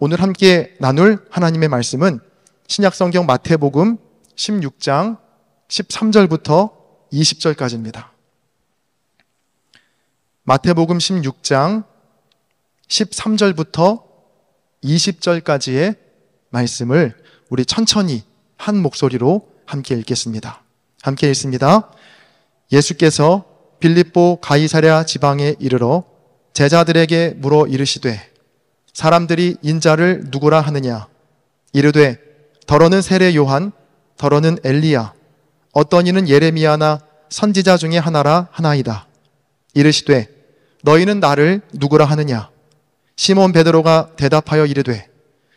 오늘 함께 나눌 하나님의 말씀은 신약성경 마태복음 16장 13절부터 20절까지입니다. 마태복음 16장 13절부터 20절까지의 말씀을 우리 천천히 한 목소리로 함께 읽겠습니다. 함께 읽습니다. 예수께서 빌립보 가이사랴 지방에 이르러 제자들에게 물어 이르시되 사람들이 인자를 누구라 하느냐? 이르되 더러는 세례 요한, 더러는 엘리야, 어떤 이는 예레미야나 선지자 중에 하나라 하나이다. 이르시되 너희는 나를 누구라 하느냐? 시몬 베드로가 대답하여 이르되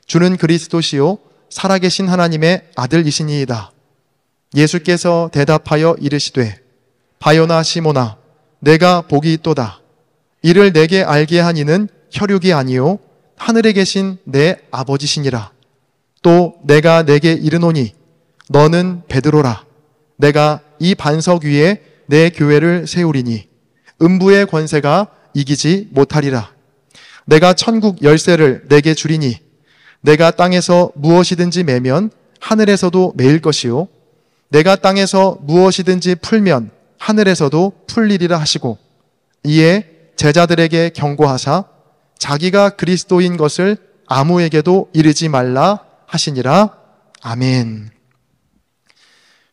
주는 그리스도시요 살아계신 하나님의 아들이시니이다. 예수께서 대답하여 이르시되 바요나 시몬아, 내가 복이 있도다. 이를 내게 알게 한 이는 혈육이 아니요 하늘에 계신 내 아버지시니라. 또 내가 내게 이르노니 너는 베드로라. 내가 이 반석 위에 내 교회를 세우리니 음부의 권세가 이기지 못하리라. 내가 천국 열쇠를 내게 주리니 내가 땅에서 무엇이든지 매면 하늘에서도 매일 것이요 내가 땅에서 무엇이든지 풀면 하늘에서도 풀리리라 하시고 이에 제자들에게 경고하사 자기가 그리스도인 것을 아무에게도 이르지 말라 하시니라. 아멘.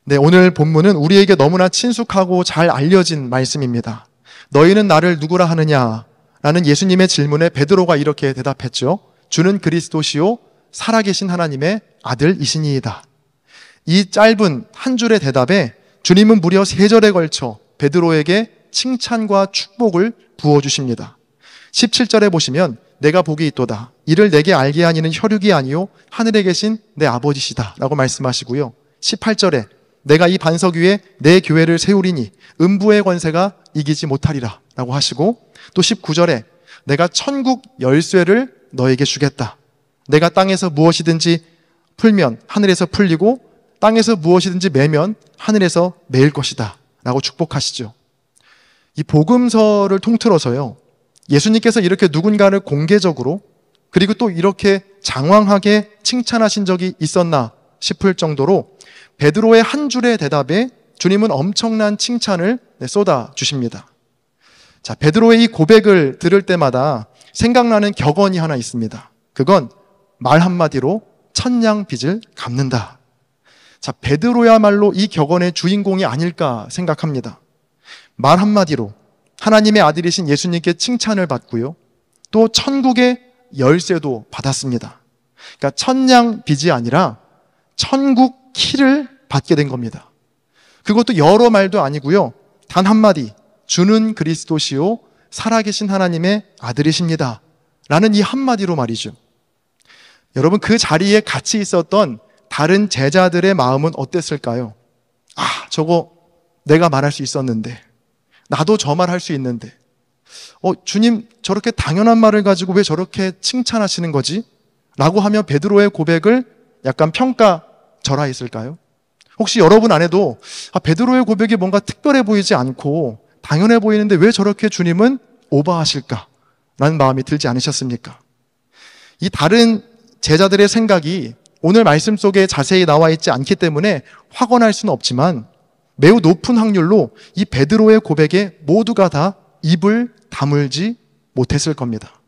네, 오늘 본문은 우리에게 너무나 친숙하고 잘 알려진 말씀입니다. 너희는 나를 누구라 하느냐? 라는 예수님의 질문에 베드로가 이렇게 대답했죠. 주는 그리스도시요 살아계신 하나님의 아들이시니이다. 이 짧은 한 줄의 대답에 주님은 무려 3절에 걸쳐 베드로에게 칭찬과 축복을 부어주십니다. 17절에 보시면 내가 복이 있도다. 이를 내게 알게 하니는 혈육이 아니요 하늘에 계신 내 아버지시다 라고 말씀하시고요. 18절에 내가 이 반석 위에 내 교회를 세우리니 음부의 권세가 이기지 못하리라 라고 하시고 또 19절에 내가 천국 열쇠를 너에게 주겠다. 내가 땅에서 무엇이든지 풀면 하늘에서 풀리고 땅에서 무엇이든지 매면 하늘에서 매일 것이다 라고 축복하시죠. 이 복음서를 통틀어서요, 예수님께서 이렇게 누군가를 공개적으로 그리고 또 이렇게 장황하게 칭찬하신 적이 있었나 싶을 정도로 베드로의 한 줄의 대답에 주님은 엄청난 칭찬을 쏟아 주십니다. 자, 베드로의 이 고백을 들을 때마다 생각나는 격언이 하나 있습니다. 그건 말 한마디로 천냥 빚을 갚는다. 자, 베드로야말로 이 격언의 주인공이 아닐까 생각합니다. 말 한마디로 하나님의 아들이신 예수님께 칭찬을 받고요. 또 천국의 열쇠도 받았습니다. 그러니까 천냥 빚이 아니라 천국 키를 받게 된 겁니다. 그것도 여러 말도 아니고요. 단 한마디, 주는 그리스도시요 살아계신 하나님의 아들이십니다. 라는 이 한마디로 말이죠. 여러분, 그 자리에 같이 있었던 다른 제자들의 마음은 어땠을까요? 아, 저거 내가 말할 수 있었는데, 나도 저 말 할 수 있는데, 주님 저렇게 당연한 말을 가지고 왜 저렇게 칭찬하시는 거지? 라고 하며 베드로의 고백을 약간 평가절하했을까요? 혹시 여러분 안에도 베드로의 고백이 뭔가 특별해 보이지 않고 당연해 보이는데 왜 저렇게 주님은 오버하실까? 라는 마음이 들지 않으셨습니까? 이 다른 제자들의 생각이 오늘 말씀 속에 자세히 나와 있지 않기 때문에 확언할 수는 없지만 매우 높은 확률로 이 베드로의 고백에 모두가 다 입을 다물지 못했을 겁니다.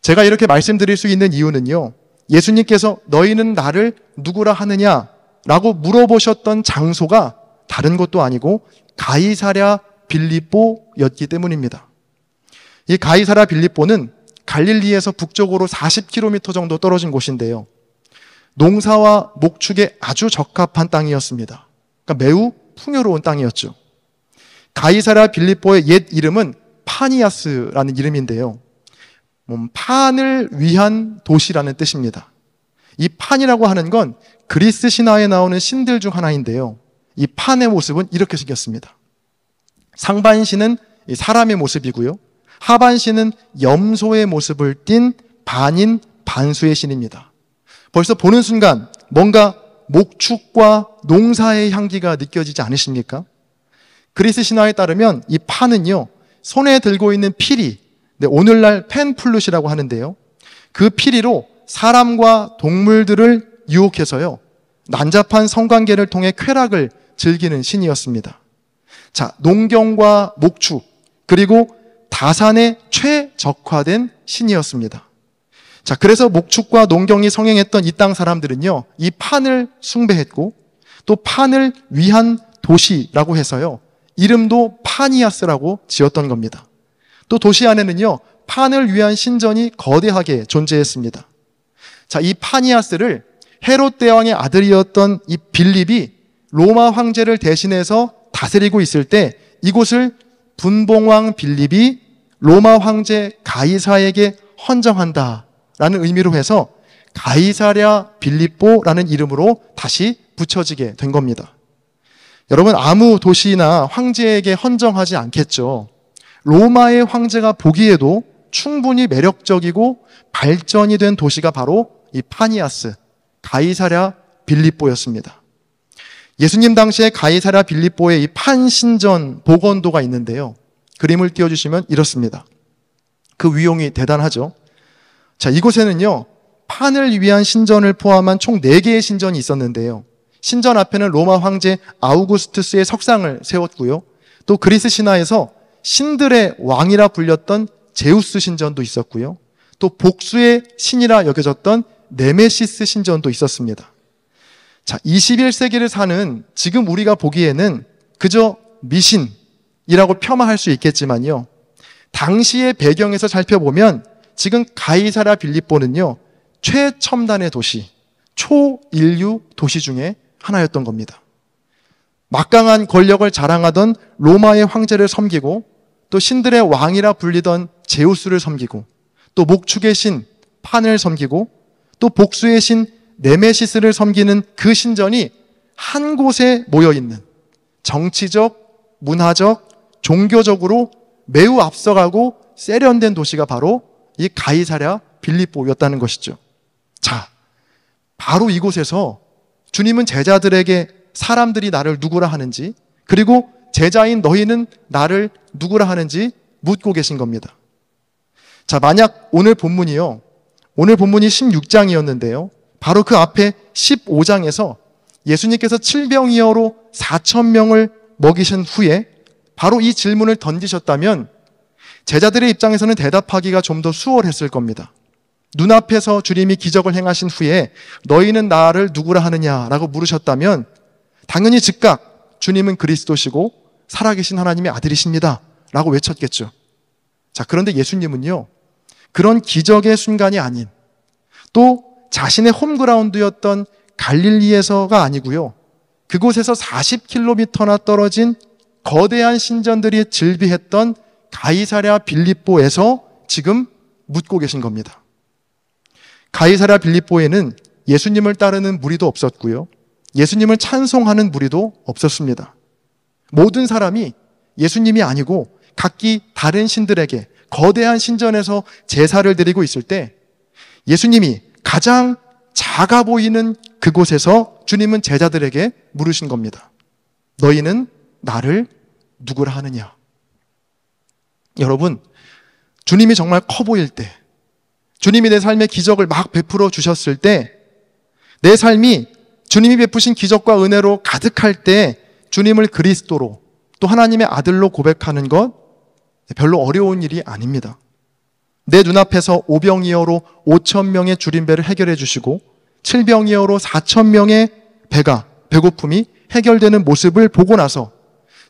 제가 이렇게 말씀드릴 수 있는 이유는요, 예수님께서 너희는 나를 누구라 하느냐? 라고 물어보셨던 장소가 다른 것도 아니고 가이사랴 빌립보였기 때문입니다. 이 가이사랴 빌립보는 갈릴리에서 북쪽으로 40km 정도 떨어진 곳인데요. 농사와 목축에 아주 적합한 땅이었습니다. 그러니까 매우 풍요로운 땅이었죠. 가이사랴 빌립보의 옛 이름은 파니아스라는 이름인데요. 판을 위한 도시라는 뜻입니다. 이 판이라고 하는 건 그리스 신화에 나오는 신들 중 하나인데요. 이 판의 모습은 이렇게 생겼습니다. 상반신은 사람의 모습이고요. 하반신은 염소의 모습을 띤 반인 반수의 신입니다. 벌써 보는 순간 뭔가 목축과 농사의 향기가 느껴지지 않으십니까? 그리스 신화에 따르면 이 판은요, 손에 들고 있는 피리, 오늘날 펜플룻이라고 하는데요, 그 피리로 사람과 동물들을 유혹해서요, 난잡한 성관계를 통해 쾌락을 즐기는 신이었습니다. 자, 농경과 목축, 그리고 다산에 최적화된 신이었습니다. 자, 그래서 목축과 농경이 성행했던 이 땅 사람들은요, 이 판을 숭배했고, 또 판을 위한 도시라고 해서요, 이름도 파니아스라고 지었던 겁니다. 또 도시 안에는요, 판을 위한 신전이 거대하게 존재했습니다. 자, 이 파니아스를 헤롯 대왕의 아들이었던 이 빌립이 로마 황제를 대신해서 다스리고 있을 때 이곳을 분봉왕 빌립이 로마 황제 가이사에게 헌정한다라는 의미로 해서 가이사랴 빌립보라는 이름으로 다시 붙여지게 된 겁니다. 여러분, 아무 도시나 황제에게 헌정하지 않겠죠. 로마의 황제가 보기에도 충분히 매력적이고 발전이 된 도시가 바로 이 파니아스, 가이사랴 빌립보였습니다. 예수님 당시에 가이사랴 빌립보에 이 판신전 복원도가 있는데요. 그림을 띄워주시면 이렇습니다. 그 위용이 대단하죠. 자, 이곳에는요, 판을 위한 신전을 포함한 총 4개의 신전이 있었는데요. 신전 앞에는 로마 황제 아우구스투스의 석상을 세웠고요. 또 그리스 신화에서 신들의 왕이라 불렸던 제우스 신전도 있었고요. 또 복수의 신이라 여겨졌던 네메시스 신전도 있었습니다. 자, 21세기를 사는 지금 우리가 보기에는 그저 미신이라고 폄하할 수 있겠지만요, 당시의 배경에서 살펴보면 지금 가이사랴 빌립보는요, 최첨단의 도시, 초인류 도시 중에 하나였던 겁니다. 막강한 권력을 자랑하던 로마의 황제를 섬기고, 또 신들의 왕이라 불리던 제우스를 섬기고, 또 목축의 신 판을 섬기고, 또 복수의 신 네메시스를 섬기는 그 신전이 한 곳에 모여있는 정치적, 문화적, 종교적으로 매우 앞서가고 세련된 도시가 바로 이 가이사랴 빌립보였다는 것이죠. 자, 바로 이곳에서 주님은 제자들에게 사람들이 나를 누구라 하는지, 그리고 제자인 너희는 나를 누구라 하는지 묻고 계신 겁니다. 자, 만약 오늘 본문이 16장이었는데요. 바로 그 앞에 15장에서 예수님께서 칠병이어로 4,000명을 먹이신 후에 바로 이 질문을 던지셨다면 제자들의 입장에서는 대답하기가 좀 더 수월했을 겁니다. 눈앞에서 주님이 기적을 행하신 후에 너희는 나를 누구라 하느냐라고 물으셨다면 당연히 즉각 주님은 그리스도시고 살아계신 하나님의 아들이십니다 라고 외쳤겠죠. 자, 그런데 예수님은요, 그런 기적의 순간이 아닌, 또 자신의 홈그라운드였던 갈릴리에서가 아니고요, 그곳에서 40km나 떨어진 거대한 신전들이 즐비했던 가이사랴 빌립보에서 지금 묻고 계신 겁니다. 가이사랴 빌립보에는 예수님을 따르는 무리도 없었고요, 예수님을 찬송하는 무리도 없었습니다. 모든 사람이 예수님이 아니고 각기 다른 신들에게 거대한 신전에서 제사를 드리고 있을 때 예수님이 가장 작아 보이는 그곳에서 주님은 제자들에게 물으신 겁니다. 너희는 나를 누구라 하느냐? 여러분, 주님이 정말 커 보일 때, 주님이 내 삶에 기적을 막 베풀어 주셨을 때, 내 삶이 주님이 베푸신 기적과 은혜로 가득할 때 주님을 그리스도로, 또 하나님의 아들로 고백하는 것 별로 어려운 일이 아닙니다. 내 눈앞에서 오병이어로 5,000명의 줄임배를 해결해 주시고 7병이어로 4,000명의 배고픔이 해결되는 모습을 보고 나서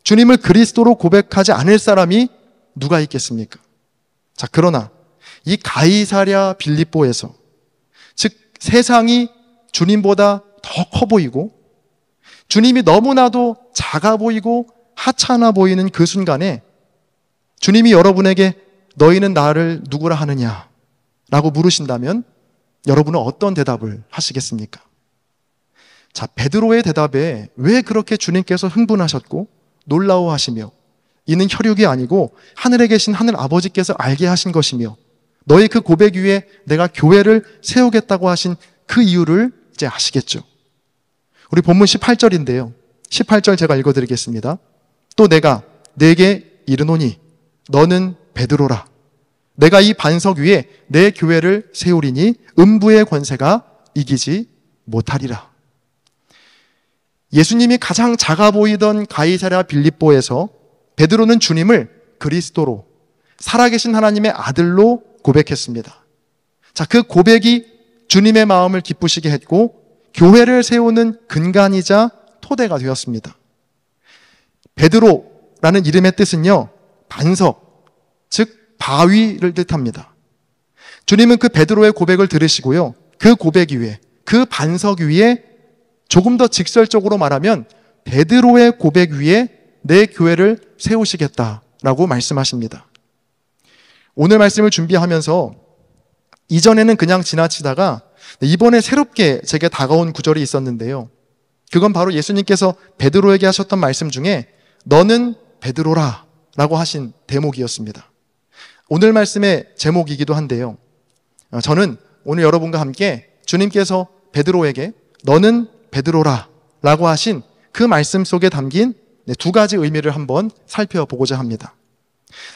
주님을 그리스도로 고백하지 않을 사람이 누가 있겠습니까? 자, 그러나 이 가이사랴 빌립보에서, 즉 세상이 주님보다 더 커 보이고 주님이 너무나도 작아 보이고 하찮아 보이는 그 순간에 주님이 여러분에게 너희는 나를 누구라 하느냐 라고 물으신다면 여러분은 어떤 대답을 하시겠습니까? 자, 베드로의 대답에 왜 그렇게 주님께서 흥분하셨고 놀라워하시며 이는 혈육이 아니고 하늘에 계신 하늘 아버지께서 알게 하신 것이며 너희 그 고백 위에 내가 교회를 세우겠다고 하신 그 이유를 이제 아시겠죠. 우리 본문 18절인데요. 18절 제가 읽어드리겠습니다. 또 내가 네게 이르노니 너는 베드로라. 내가 이 반석 위에 내 교회를 세우리니 음부의 권세가 이기지 못하리라. 예수님이 가장 작아 보이던 가이사랴 빌립보에서 베드로는 주님을 그리스도로, 살아계신 하나님의 아들로 고백했습니다. 자, 그 고백이 주님의 마음을 기쁘시게 했고 교회를 세우는 근간이자 토대가 되었습니다. 베드로라는 이름의 뜻은요, 반석, 즉 바위를 뜻합니다. 주님은 그 베드로의 고백을 들으시고요, 그 고백 위에, 그 반석 위에, 조금 더 직설적으로 말하면 베드로의 고백 위에 내 교회를 세우시겠다라고 말씀하십니다. 오늘 말씀을 준비하면서 이전에는 그냥 지나치다가 이번에 새롭게 제게 다가온 구절이 있었는데요. 그건 바로 예수님께서 베드로에게 하셨던 말씀 중에 너는 베드로라 라고 하신 대목이었습니다. 오늘 말씀의 제목이기도 한데요. 저는 오늘 여러분과 함께 주님께서 베드로에게 너는 베드로라 라고 하신 그 말씀 속에 담긴 두 가지 의미를 한번 살펴보고자 합니다.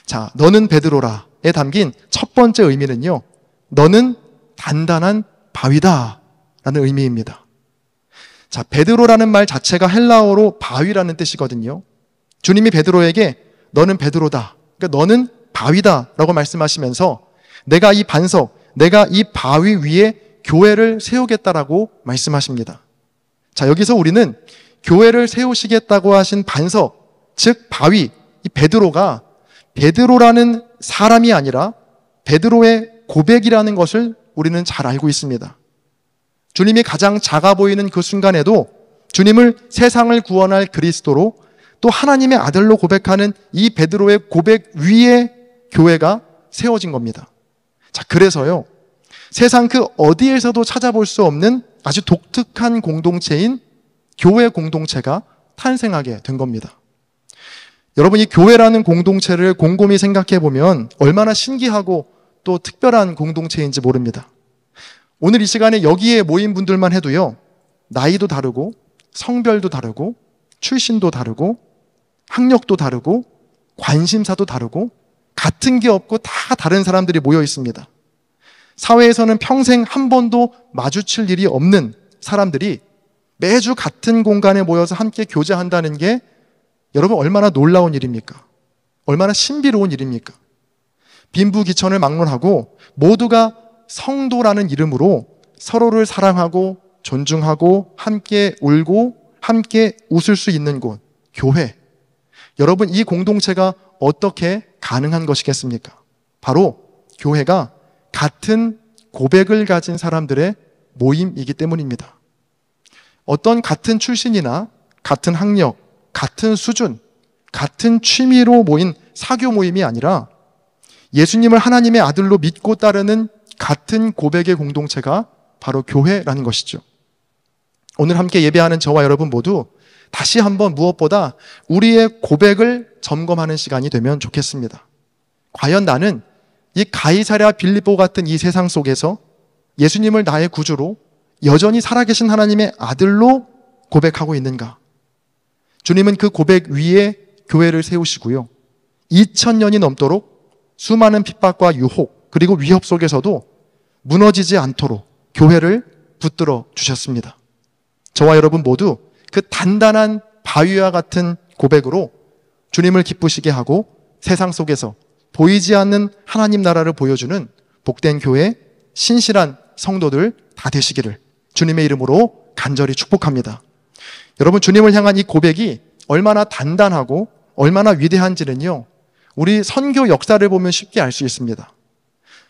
자, 너는 베드로라에 담긴 첫 번째 의미는요, 너는 단단한 바위다 라는 의미입니다. 자, 베드로라는 말 자체가 헬라어로 바위라는 뜻이거든요. 주님이 베드로에게 너는 베드로다, 그러니까 너는 바위다 라고 말씀하시면서 내가 이 반석, 내가 이 바위 위에 교회를 세우겠다라고 말씀하십니다. 자, 여기서 우리는 교회를 세우시겠다고 하신 반석, 즉 바위, 이 베드로가 베드로라는 사람이 아니라 베드로의 고백이라는 것을 우리는 잘 알고 있습니다. 주님이 가장 작아 보이는 그 순간에도 주님을 세상을 구원할 그리스도로, 또 하나님의 아들로 고백하는 이 베드로의 고백 위에 교회가 세워진 겁니다. 자, 그래서요, 세상 그 어디에서도 찾아볼 수 없는 아주 독특한 공동체인 교회 공동체가 탄생하게 된 겁니다. 여러분, 이 교회라는 공동체를 곰곰이 생각해 보면 얼마나 신기하고 또 특별한 공동체인지 모릅니다. 오늘 이 시간에 여기에 모인 분들만 해도요, 나이도 다르고 성별도 다르고 출신도 다르고 학력도 다르고 관심사도 다르고 같은 게 없고 다 다른 사람들이 모여 있습니다. 사회에서는 평생 한 번도 마주칠 일이 없는 사람들이 매주 같은 공간에 모여서 함께 교제한다는 게 여러분 얼마나 놀라운 일입니까? 얼마나 신비로운 일입니까? 빈부귀천을 막론하고 모두가 성도라는 이름으로 서로를 사랑하고 존중하고 함께 울고 함께 웃을 수 있는 곳, 교회. 여러분, 이 공동체가 어떻게 가능한 것이겠습니까? 바로 교회가 같은 고백을 가진 사람들의 모임이기 때문입니다. 어떤 같은 출신이나 같은 학력, 같은 수준, 같은 취미로 모인 사교 모임이 아니라 예수님을 하나님의 아들로 믿고 따르는 같은 고백의 공동체가 바로 교회라는 것이죠. 오늘 함께 예배하는 저와 여러분 모두 다시 한번 무엇보다 우리의 고백을 점검하는 시간이 되면 좋겠습니다. 과연 나는 이 가이사랴 빌립보 같은 이 세상 속에서 예수님을 나의 구주로 여전히 살아계신 하나님의 아들로 고백하고 있는가? 주님은 그 고백 위에 교회를 세우시고요, 2000년이 넘도록 수많은 핍박과 유혹 그리고 위협 속에서도 무너지지 않도록 교회를 붙들어 주셨습니다. 저와 여러분 모두 그 단단한 바위와 같은 고백으로 주님을 기쁘시게 하고 세상 속에서 보이지 않는 하나님 나라를 보여주는 복된 교회, 신실한 성도들 다 되시기를 주님의 이름으로 간절히 축복합니다. 여러분, 주님을 향한 이 고백이 얼마나 단단하고 얼마나 위대한지는요, 우리 선교 역사를 보면 쉽게 알 수 있습니다.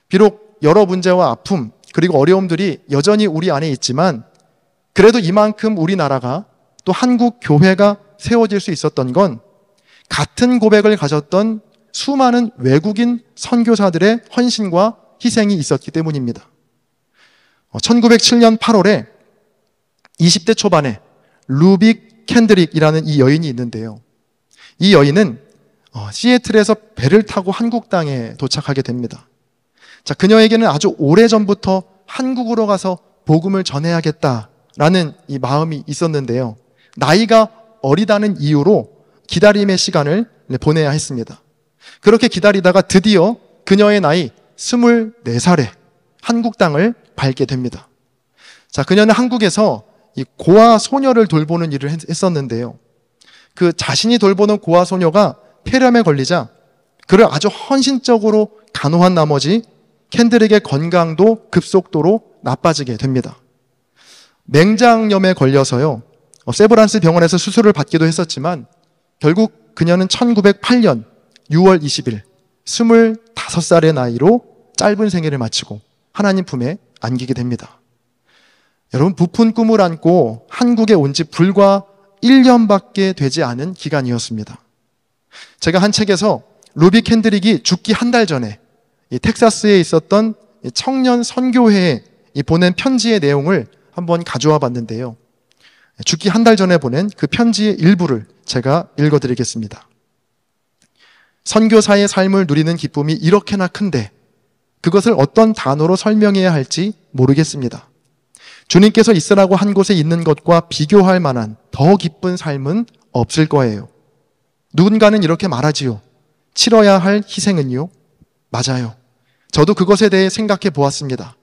비록 여러 문제와 아픔 그리고 어려움들이 여전히 우리 안에 있지만 그래도 이만큼 우리나라가 또 한국 교회가 세워질 수 있었던 건 같은 고백을 가졌던 수많은 외국인 선교사들의 헌신과 희생이 있었기 때문입니다. 1907년 8월에 20대 초반에 루빅 캔드릭이라는 이 여인이 있는데요. 이 여인은 시애틀에서 배를 타고 한국 땅에 도착하게 됩니다. 자, 그녀에게는 아주 오래전부터 한국으로 가서 복음을 전해야겠다라는 이 마음이 있었는데요. 나이가 어리다는 이유로 기다림의 시간을 보내야 했습니다. 그렇게 기다리다가 드디어 그녀의 나이 24살에 한국 땅을 밟게 됩니다. 자, 그녀는 한국에서 이 고아 소녀를 돌보는 일을 했었는데요. 그 자신이 돌보는 고아 소녀가 폐렴에 걸리자 그를 아주 헌신적으로 간호한 나머지 캔들에게 건강도 급속도로 나빠지게 됩니다. 맹장염에 걸려서요, 세브란스 병원에서 수술을 받기도 했었지만 결국 그녀는 1908년 6월 20일 25살의 나이로 짧은 생애를 마치고 하나님 품에 안기게 됩니다. 여러분, 부푼 꿈을 안고 한국에 온 지 불과 1년밖에 되지 않은 기간이었습니다. 제가 한 책에서 루비 캔드릭이 죽기 한 달 전에 이 텍사스에 있었던 청년 선교회에 보낸 편지의 내용을 한번 가져와 봤는데요. 죽기 한 달 전에 보낸 그 편지의 일부를 제가 읽어드리겠습니다. 선교사의 삶을 누리는 기쁨이 이렇게나 큰데 그것을 어떤 단어로 설명해야 할지 모르겠습니다. 주님께서 있으라고 한 곳에 있는 것과 비교할 만한 더 기쁜 삶은 없을 거예요. 누군가는 이렇게 말하지요. 치러야 할 희생은요? 맞아요. 저도 그것에 대해 생각해 보았습니다.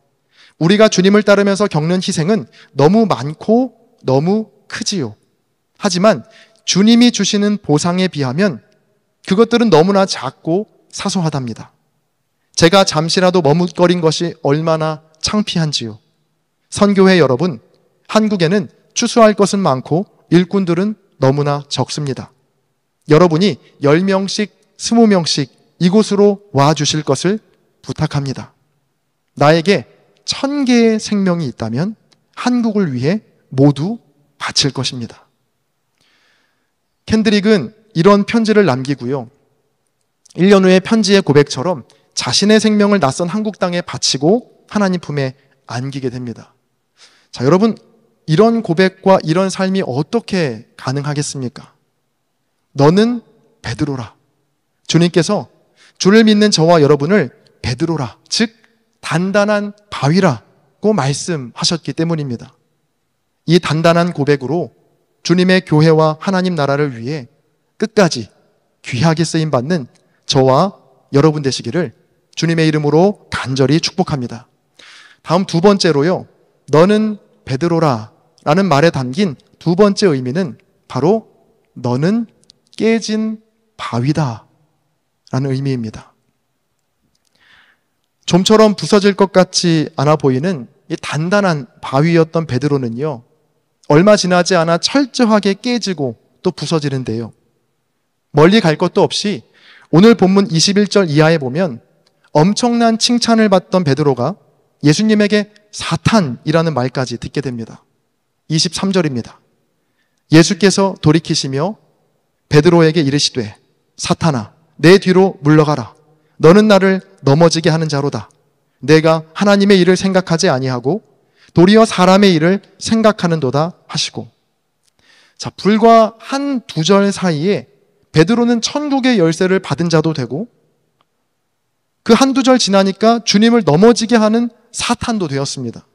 우리가 주님을 따르면서 겪는 희생은 너무 많고 너무 크지요. 하지만 주님이 주시는 보상에 비하면 그것들은 너무나 작고 사소하답니다. 제가 잠시라도 머뭇거린 것이 얼마나 창피한지요. 선교회 여러분, 한국에는 추수할 것은 많고 일꾼들은 너무나 적습니다. 여러분이 10명씩, 20명씩 이곳으로 와주실 것을 부탁합니다. 나에게 1000개의 생명이 있다면 한국을 위해 모두 바칠 것입니다. 캔드릭은 이런 편지를 남기고요. 1년 후에 편지의 고백처럼 자신의 생명을 낯선 한국 땅에 바치고 하나님 품에 안기게 됩니다. 자, 여러분, 이런 고백과 이런 삶이 어떻게 가능하겠습니까? 너는 베드로라. 주님께서 주를 믿는 저와 여러분을 베드로라, 즉 단단한 바위라고 말씀하셨기 때문입니다. 이 단단한 고백으로 주님의 교회와 하나님 나라를 위해 끝까지 귀하게 쓰임받는 저와 여러분 되시기를 주님의 이름으로 간절히 축복합니다. 다음 두 번째로요, 너는 베드로라 라는 말에 담긴 두 번째 의미는 바로 너는 깨진 바위다 라는 의미입니다. 좀처럼 부서질 것 같지 않아 보이는 이 단단한 바위였던 베드로는요, 얼마 지나지 않아 철저하게 깨지고 또 부서지는데요. 멀리 갈 것도 없이 오늘 본문 21절 이하에 보면 엄청난 칭찬을 받던 베드로가 예수님에게 사탄이라는 말까지 듣게 됩니다. 23절입니다. 예수께서 돌이키시며 베드로에게 이르시되 사탄아 내 뒤로 물러가라. 너는 나를 넘어지게 하는 자로다. 내가 하나님의 일을 생각하지 아니하고 도리어 사람의 일을 생각하는도다 하시고. 자, 불과 한 두 절 사이에 베드로는 천국의 열쇠를 받은 자도 되고 그 한두 절 지나니까 주님을 넘어지게 하는 사탄도 되었습니다.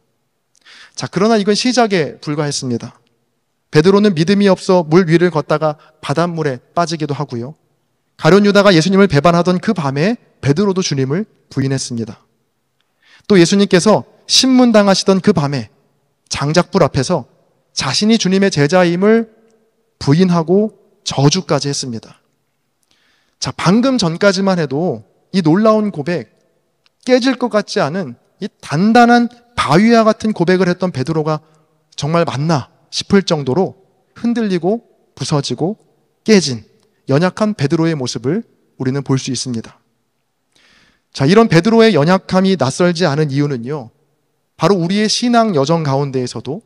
자, 그러나 이건 시작에 불과했습니다. 베드로는 믿음이 없어 물 위를 걷다가 바닷물에 빠지기도 하고요. 가룟 유다가 예수님을 배반하던 그 밤에 베드로도 주님을 부인했습니다. 또 예수님께서 신문당하시던 그 밤에 장작불 앞에서 자신이 주님의 제자임을 부인하고 저주까지 했습니다. 자, 방금 전까지만 해도 이 놀라운 고백, 깨질 것 같지 않은 이 단단한 바위와 같은 고백을 했던 베드로가 정말 맞나 싶을 정도로 흔들리고 부서지고 깨진 연약한 베드로의 모습을 우리는 볼 수 있습니다. 자, 이런 베드로의 연약함이 낯설지 않은 이유는요, 바로 우리의 신앙 여정 가운데에서도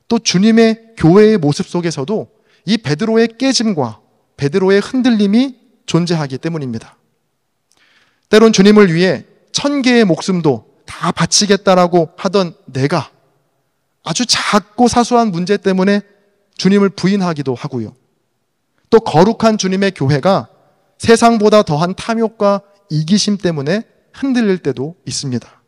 또 주님의 교회의 모습 속에서도 이 베드로의 깨짐과 베드로의 흔들림이 존재하기 때문입니다. 때론 주님을 위해 1000개의 목숨도 다 바치겠다라고 하던 내가 아주 작고 사소한 문제 때문에 주님을 부인하기도 하고요. 또 거룩한 주님의 교회가 세상보다 더한 탐욕과 이기심 때문에 흔들릴 때도 있습니다.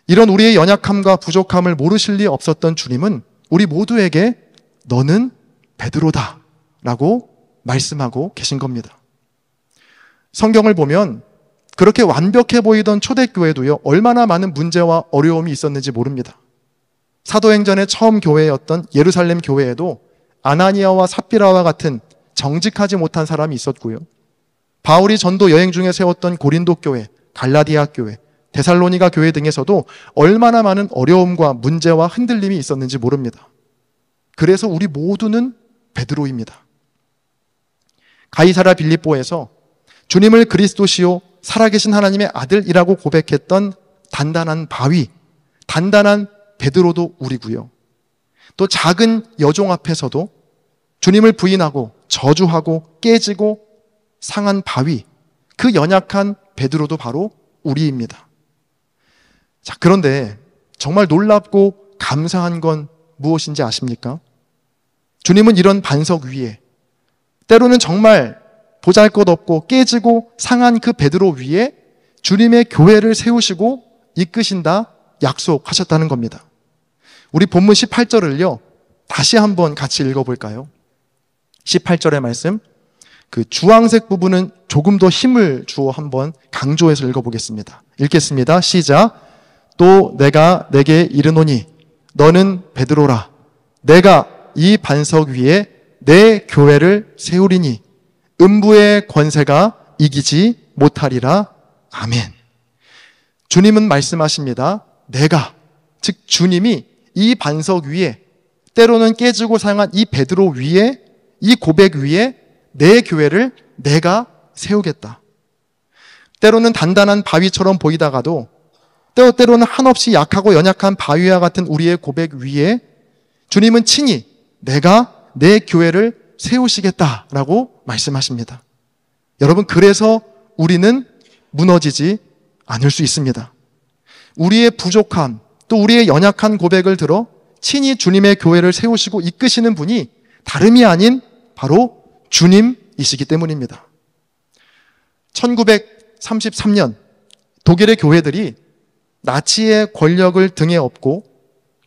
이런 우리의 연약함과 부족함을 모르실 리 없었던 주님은 우리 모두에게 너는 베드로다 라고 말씀하고 계신 겁니다. 성경을 보면 그렇게 완벽해 보이던 초대교회도요, 얼마나 많은 문제와 어려움이 있었는지 모릅니다. 사도행전의 처음 교회였던 예루살렘 교회에도 아나니아와 삽비라와 같은 정직하지 못한 사람이 있었고요. 바울이 전도 여행 중에 세웠던 고린도 교회, 갈라디아 교회, 데살로니가 교회 등에서도 얼마나 많은 어려움과 문제와 흔들림이 있었는지 모릅니다. 그래서 우리 모두는 베드로입니다. 가이사랴 빌립보에서 주님을 그리스도시요 살아계신 하나님의 아들이라고 고백했던 단단한 바위, 단단한 베드로도 우리고요. 또 작은 여종 앞에서도 주님을 부인하고 저주하고 깨지고 상한 바위, 그 연약한 베드로도 바로 우리입니다. 자, 그런데 정말 놀랍고 감사한 건 무엇인지 아십니까? 주님은 이런 반석 위에, 때로는 정말 보잘것없고 깨지고 상한 그 베드로 위에 주님의 교회를 세우시고 이끄신다 약속하셨다는 겁니다. 우리 본문 18절을요, 다시 한번 같이 읽어볼까요? 18절의 말씀, 그 주황색 부분은 조금 더 힘을 주어 한번 강조해서 읽어보겠습니다. 읽겠습니다. 시작. 또 내가 내게 이르노니 너는 베드로라. 내가 이 반석 위에 내 교회를 세우리니 음부의 권세가 이기지 못하리라. 아멘. 주님은 말씀하십니다. 내가, 즉 주님이 이 반석 위에, 때로는 깨지고 상한 이 베드로 위에, 이 고백 위에 내 교회를 내가 세우겠다. 때로는 단단한 바위처럼 보이다가도 때로는 한없이 약하고 연약한 바위와 같은 우리의 고백 위에 주님은 친히 내가 내 교회를 세우시겠다라고 말씀하십니다. 여러분, 그래서 우리는 무너지지 않을 수 있습니다. 우리의 부족함, 또 우리의 연약한 고백을 들어 친히 주님의 교회를 세우시고 이끄시는 분이 다름이 아닌 바로 주님이시기 때문입니다. 1933년 독일의 교회들이 나치의 권력을 등에 업고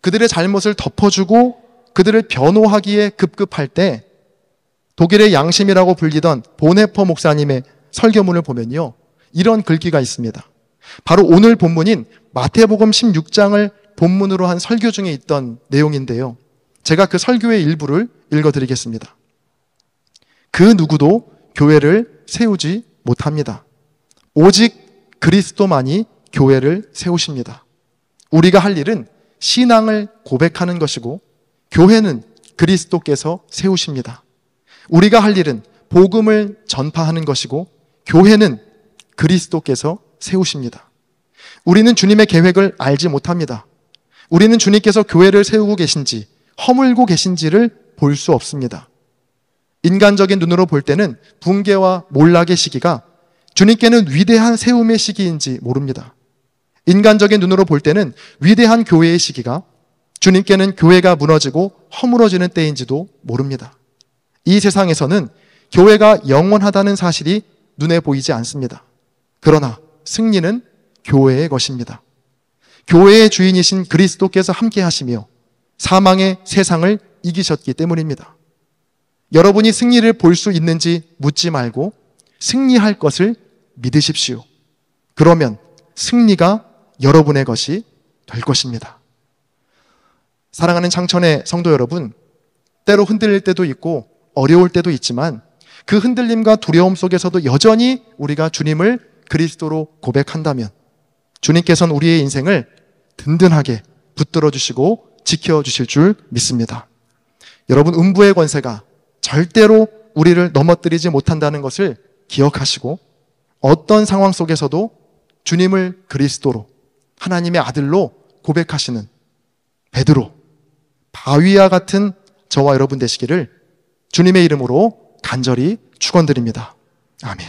그들의 잘못을 덮어주고 그들을 변호하기에 급급할 때 독일의 양심이라고 불리던 보네퍼 목사님의 설교문을 보면요, 이런 글귀가 있습니다. 바로 오늘 본문인 마태복음 16장을 본문으로 한 설교 중에 있던 내용인데요, 제가 그 설교의 일부를 읽어드리겠습니다. 그 누구도 교회를 세우지 못합니다. 오직 그리스도만이 교회를 세우십니다. 우리가 할 일은 신앙을 고백하는 것이고 교회는 그리스도께서 세우십니다. 우리가 할 일은 복음을 전파하는 것이고 교회는 그리스도께서 세우십니다. 우리는 주님의 계획을 알지 못합니다. 우리는 주님께서 교회를 세우고 계신지 허물고 계신지를 볼 수 없습니다. 인간적인 눈으로 볼 때는 붕괴와 몰락의 시기가 주님께는 위대한 세움의 시기인지 모릅니다. 인간적인 눈으로 볼 때는 위대한 교회의 시기가 주님께는 교회가 무너지고 허물어지는 때인지도 모릅니다. 이 세상에서는 교회가 영원하다는 사실이 눈에 보이지 않습니다. 그러나 승리는 교회의 것입니다. 교회의 주인이신 그리스도께서 함께 하시며 사망의 세상을 이기셨기 때문입니다. 여러분이 승리를 볼 수 있는지 묻지 말고 승리할 것을 믿으십시오. 그러면 승리가 여러분의 것이 될 것입니다. 사랑하는 창천의 성도 여러분, 때로 흔들릴 때도 있고 어려울 때도 있지만 그 흔들림과 두려움 속에서도 여전히 우리가 주님을 그리스도로 고백한다면 주님께서는 우리의 인생을 든든하게 붙들어 주시고 지켜주실 줄 믿습니다. 여러분, 음부의 권세가 절대로 우리를 넘어뜨리지 못한다는 것을 기억하시고 어떤 상황 속에서도 주님을 그리스도로, 하나님의 아들로 고백하시는 베드로, 바위와 같은 저와 여러분 되시기를 주님의 이름으로 간절히 축원드립니다. 아멘.